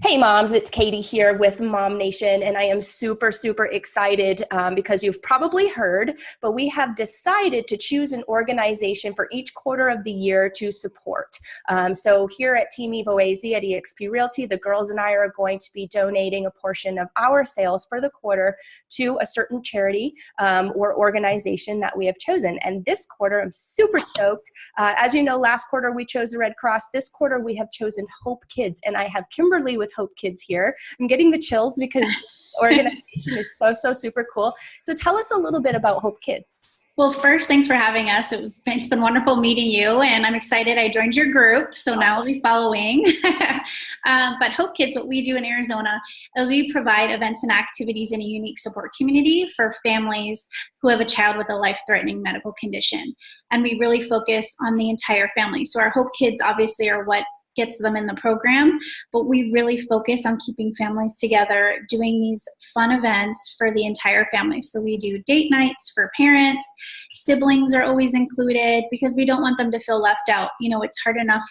Hey moms, it's Katie here with MOMnation, and I am super, super excited because you've probably heard, but we have decided to choose an organization for each quarter of the year to support. So here at Team Evo AZ at eXp Realty, the girls and I are going to be donating a portion of our sales for the quarter to a certain charity or organization that we have chosen. And this quarter, I'm super stoked. As you know, last quarter we chose the Red Cross. This quarter we have chosen HopeKids, and I have Kimberly with HopeKids here. I'm getting the chills because the organization is so super cool. So tell us a little bit about HopeKids. Well, first, thanks for having us. It's been wonderful meeting you, and I'm excited I joined your group, so now I'll be following. But Hope Kids, what we do in Arizona is we provide events and activities in a unique support community for families who have a child with a life-threatening medical condition. And we really focus on the entire family. So our Hope Kids obviously are what gets them in the program, but we really focus on keeping families together, doing these fun events for the entire family. So we do date nights for parents, siblings are always included because we don't want them to feel left out. You know, it's hard enough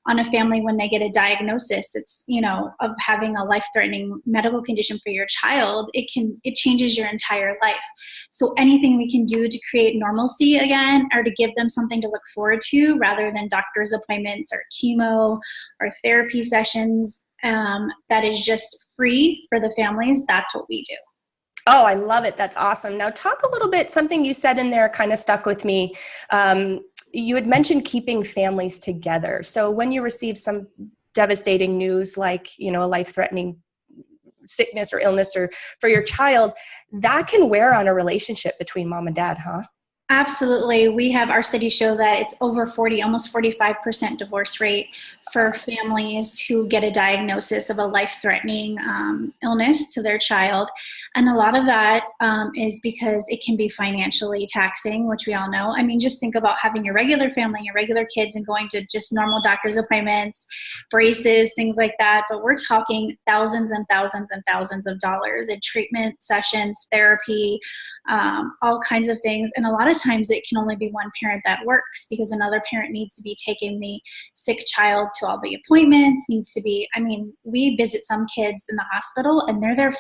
on a family when they get a diagnosis, of having a life-threatening medical condition for your child, it changes your entire life. So anything we can do to create normalcy again, or to give them something to look forward to rather than doctor's appointments or chemo or therapy sessions, that is just free for the families, that's what we do. Oh, I love it. That's awesome. Now talk a little bit, something you said in there kind of stuck with me. You had mentioned keeping families together. So when you receive some devastating news, like, a life-threatening sickness or illness or for your child, that can wear on a relationship between mom and dad, huh? Absolutely. We have our studies show that it's over 40, almost 45% divorce rate for families who get a diagnosis of a life-threatening illness to their child. And a lot of that is because it can be financially taxing, which we all know. I mean, just think about having your regular family, your regular kids, and going to just normal doctor's appointments, braces, things like that. But we're talking thousands and thousands and thousands of dollars in treatment sessions, therapy, all kinds of things. And a lot of times it can only be one parent that works because another parent needs to be taking the sick child to all the appointments, we visit some kids in the hospital and they're there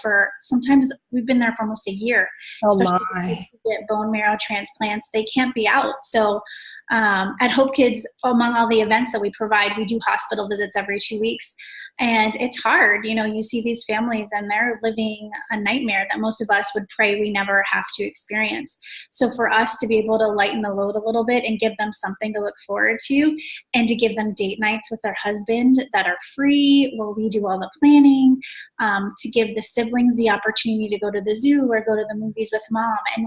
sometimes we've been there for almost a year. Oh Especially my. if they get bone marrow transplants, they can't be out. So at Hope Kids, among all the events that we provide, we do hospital visits every 2 weeks. And it's hard, you see these families and they're living a nightmare that most of us would pray we never have to experience. So for us to be able to lighten the load a little bit and give them something to look forward to, and to give them date nights with their husband that are free, where we do all the planning, to give the siblings the opportunity to go to the zoo or go to the movies with mom. And,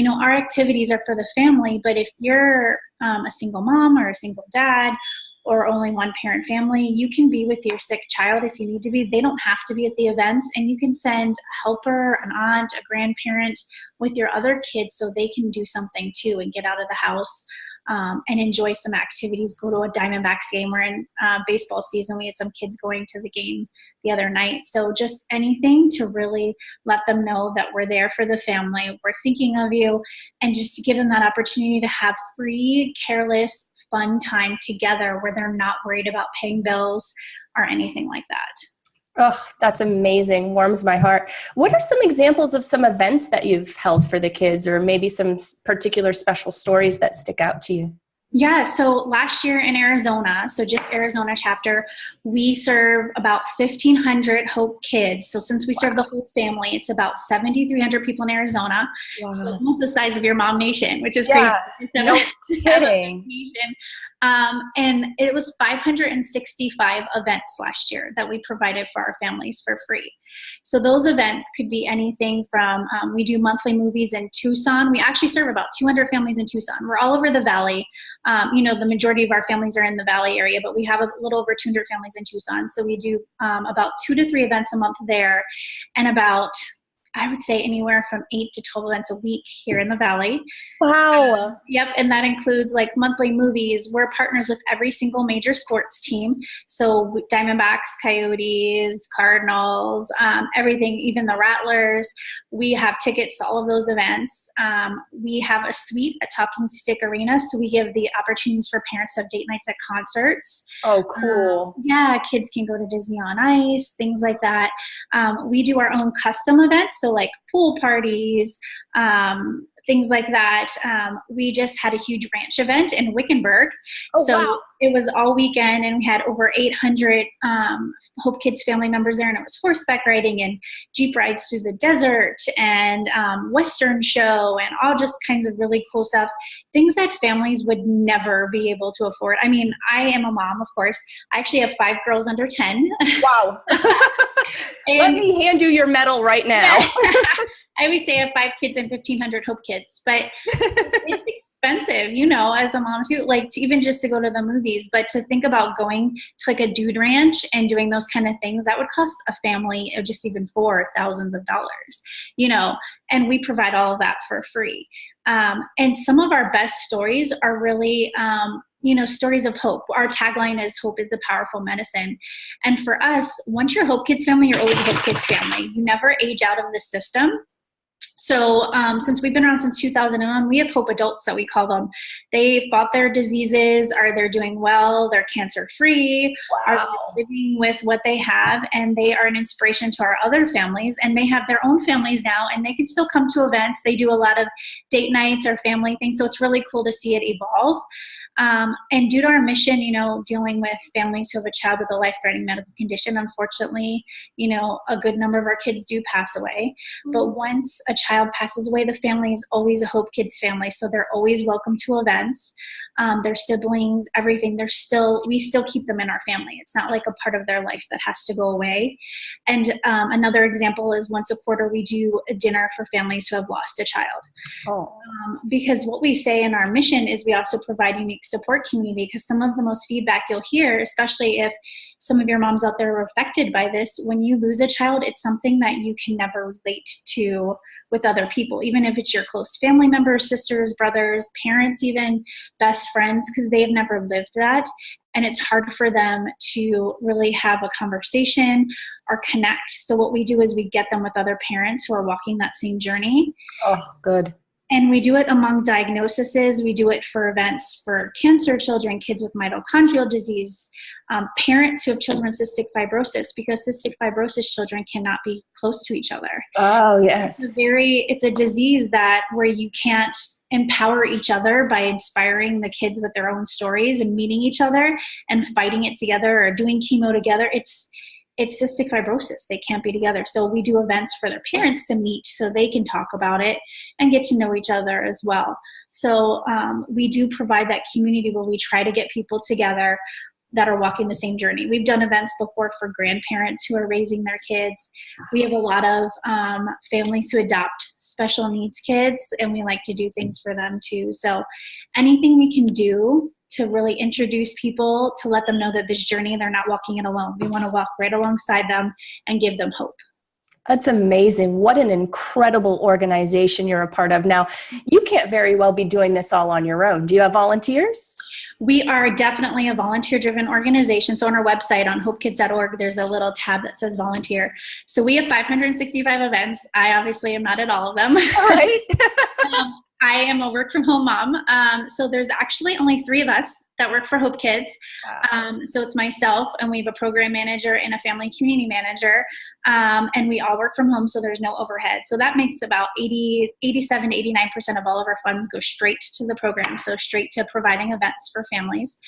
our activities are for the family, but if you're a single mom or a single dad, or only one parent family, you can be with your sick child if you need to be. They don't have to be at the events, and you can send a helper, an aunt, a grandparent with your other kids so they can do something too and get out of the house and enjoy some activities, go to a Diamondbacks game. We're in baseball season. We had some kids going to the game the other night. So just anything to really let them know that we're there for the family, we're thinking of you, and just to give them that opportunity to have free, careless, fun time together where they're not worried about paying bills or anything like that. Oh, that's amazing. Warms my heart. What are some examples of some events that you've held for the kids, or maybe some particular special stories that stick out to you? Yeah, so last year in Arizona, so just Arizona chapter, we serve about 1,500 Hope Kids. So since we serve the whole family, it's about 7,300 people in Arizona. Wow. So almost the size of your MOMnation, which is Yeah, crazy. no kidding. And it was 565 events last year that we provided for our families for free. So those events could be anything from, we do monthly movies in Tucson. We actually serve about 200 families in Tucson. We're all over the valley. The majority of our families are in the valley area, but we have a little over 200 families in Tucson. So we do about 2 to 3 events a month there, and about I would say anywhere from 8 to 12 events a week here in the Valley. Wow. Yep, and that includes like monthly movies. We're partners with every single major sports team. So Diamondbacks, Coyotes, Cardinals, everything, even the Rattlers. We have tickets to all of those events. We have a suite at Talking Stick Arena, so we give the opportunities for parents to have date nights at concerts. Oh, cool. Yeah, kids can go to Disney on Ice, things like that. We do our own custom events, so like pool parties, things like that. We just had a huge ranch event in Wickenburg. Oh, So wow. it was all weekend, and we had over 800 Hope Kids family members there, and it was horseback riding and Jeep rides through the desert and Western show and all just kinds of really cool stuff, things that families would never be able to afford. I mean, I am a mom, of course. I actually have 5 girls under 10. Wow. Let me hand you your medal right now. I always say I have 5 kids and 1,500 Hope Kids, but it's expensive, you know, as a mom too, like to even just to go to the movies, but to think about going to like a dude ranch and doing those kind of things, that would cost a family of just even 4 thousands of dollars, you know, and we provide all of that for free. And some of our best stories are really, you know, stories of hope. Our tagline is hope is a powerful medicine. And for us, once you're a Hope Kids family, you're always a Hope Kids family. You never age out of the system. So since we've been around since 2001, we have Hope Adults that we call them. They've fought their diseases, they're doing well, they're cancer-free, are living with what they have, and they are an inspiration to our other families, and they have their own families now, and they can still come to events. They do a lot of date nights or family things, so it's really cool to see it evolve. And due to our mission, you know, dealing with families who have a child with a life-threatening medical condition, unfortunately, you know, a good number of our kids do pass away. But once a child passes away, the family is always a Hope Kids family. So they're always welcome to events. Their siblings, everything, we still keep them in our family. It's not like a part of their life that has to go away. And another example is once a quarter, we do a dinner for families who have lost a child. Because what we say in our mission is we also provide unique support community, because some of the most feedback you'll hear, especially if some of your moms out there are affected by this, when you lose a child, it's something that you can never relate to with other people, even if it's your close family members, sisters, brothers, parents, even best friends, because they've never lived that. And it's hard for them to really have a conversation or connect. So what we do is we get them with other parents who are walking that same journey. Oh, good. And we do it among diagnoses. We do it for events for cancer children, kids with mitochondrial disease, parents who have children with cystic fibrosis, because cystic fibrosis children cannot be close to each other. Oh, yes. It's a disease where you can't empower each other by inspiring the kids with their own stories and meeting each other and fighting it together or doing chemo together. It's cystic fibrosis. They can't be together. So we do events for their parents to meet so they can talk about it and get to know each other as well. So we do provide that community where we try to get people together that are walking the same journey. We've done events before for grandparents who are raising their kids. We have a lot of families who adopt special needs kids, and we like to do things for them too. So anything we can do to really introduce people, to let them know that this journey, they're not walking it alone. We want to walk right alongside them and give them hope. That's amazing. What an incredible organization you're a part of. Now, you can't very well be doing this all on your own. Do you have volunteers? We are definitely a volunteer-driven organization. So on our website, on hopekids.org, there's a little tab that says volunteer. So we have 565 events. I obviously am not at all of them. All right. I am a work from home mom. So there's actually only 3 of us that work for Hope Kids. So it's myself, and we have a program manager and a family community manager. And we all work from home, so there's no overhead. So that makes about 87 to 89% of all of our funds go straight to the program. So straight to providing events for families.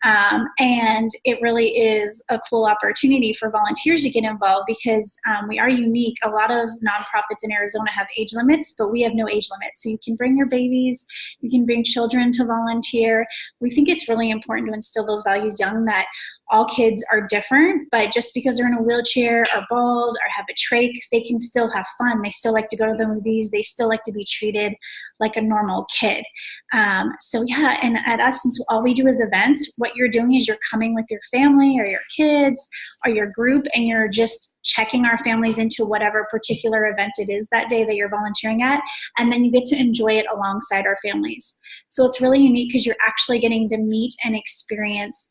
And it really is a cool opportunity for volunteers to get involved, because we are unique. A lot of nonprofits in Arizona have age limits, but we have no age limit. So you can bring your babies, you can bring children to volunteer. We think it's really important to instill those values young, that all kids are different, but just because they're in a wheelchair or bald or have a trach, they can still have fun. They still like to go to the movies. They still like to be treated like a normal kid. So yeah, and at us, since all we do is events, what you're doing is you're coming with your family or your kids or your group, and you're just checking our families into whatever particular event it is that day that you're volunteering at, and then you get to enjoy it alongside our families. So it's really unique because you're actually getting to meet and experience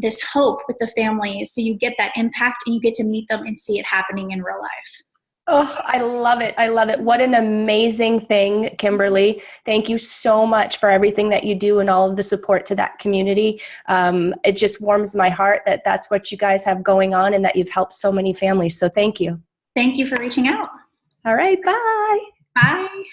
this hope with the families. So you get that impact and you get to meet them and see it happening in real life. Oh, I love it. I love it. What an amazing thing, Kimberly. Thank you so much for everything that you do and all of the support to that community. It just warms my heart that that's what you guys have going on and that you've helped so many families. So thank you. Thank you for reaching out. All right. Bye. Bye.